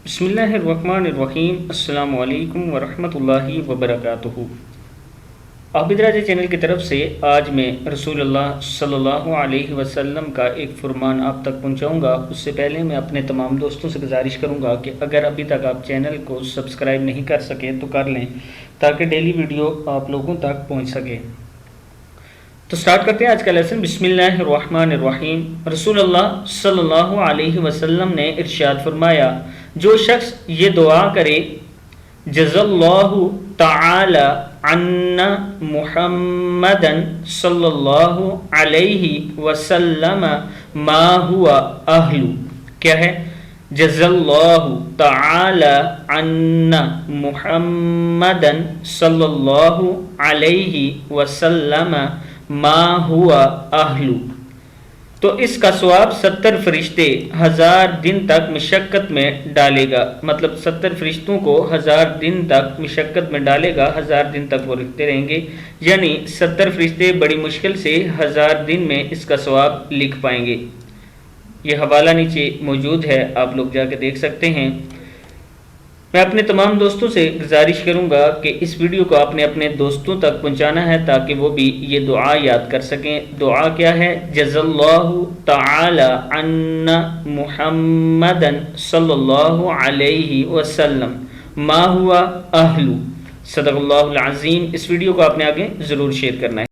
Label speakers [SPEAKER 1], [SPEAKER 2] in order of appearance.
[SPEAKER 1] بسم اللہ الرحمن الرحیم۔ السلام علیکم ورحمۃ اللہ وبرکاتہ۔ عابدراج چینل کی طرف سے آج میں رسول اللہ صلی اللہ علیہ وسلم کا ایک فرمان آپ تک پہنچاؤں گا۔ اس سے پہلے میں اپنے تمام دوستوں سے گزارش کروں گا کہ اگر ابھی تک آپ چینل کو سبسکرائب نہیں کر سکے تو کر لیں تاکہ ڈیلی ویڈیو آپ لوگوں تک پہنچ سکے۔ تو سٹارٹ کرتے ہیں آج کا لیسن۔ بسم اللہ الرحمن الرحیم۔ رسول اللہ صلی اللہ علیہ وسلم نے ارشاد فرمایا، جو شخص یہ دعا کرے، جزا اللہ تعالی عنا محمدا صلی اللہ علیہ وسلم ما ہوا اہل، کیا ہے؟ جزا اللہ تعالی عنا محمدا صلی اللہ علیہ وسلم ما ہوا اہل، تو اس کا ثواب 70 فرشتے 1000 دن تک مشقت میں ڈالے گا۔ مطلب 70 فرشتوں کو 1000 دن تک مشقت میں ڈالے گا، 1000 دن تک وہ لکھتے رہیں گے، یعنی 70 فرشتے بڑی مشکل سے 1000 دن میں اس کا ثواب لکھ پائیں گے۔ یہ حوالہ نیچے موجود ہے، آپ لوگ جا کے دیکھ سکتے ہیں۔ میں اپنے تمام دوستوں سے گزارش کروں گا کہ اس ویڈیو کو آپ نے اپنے دوستوں تک پہنچانا ہے تاکہ وہ بھی یہ دعا یاد کر سکیں۔ دعا کیا ہے؟ جزا اللہ تعالی عنا محمدا صلی اللہ علیہ وسلم ما ہوا اہل۔ صدق اللہ العظیم۔ اس ویڈیو کو آپ نے آگے ضرور شیئر کرنا ہے۔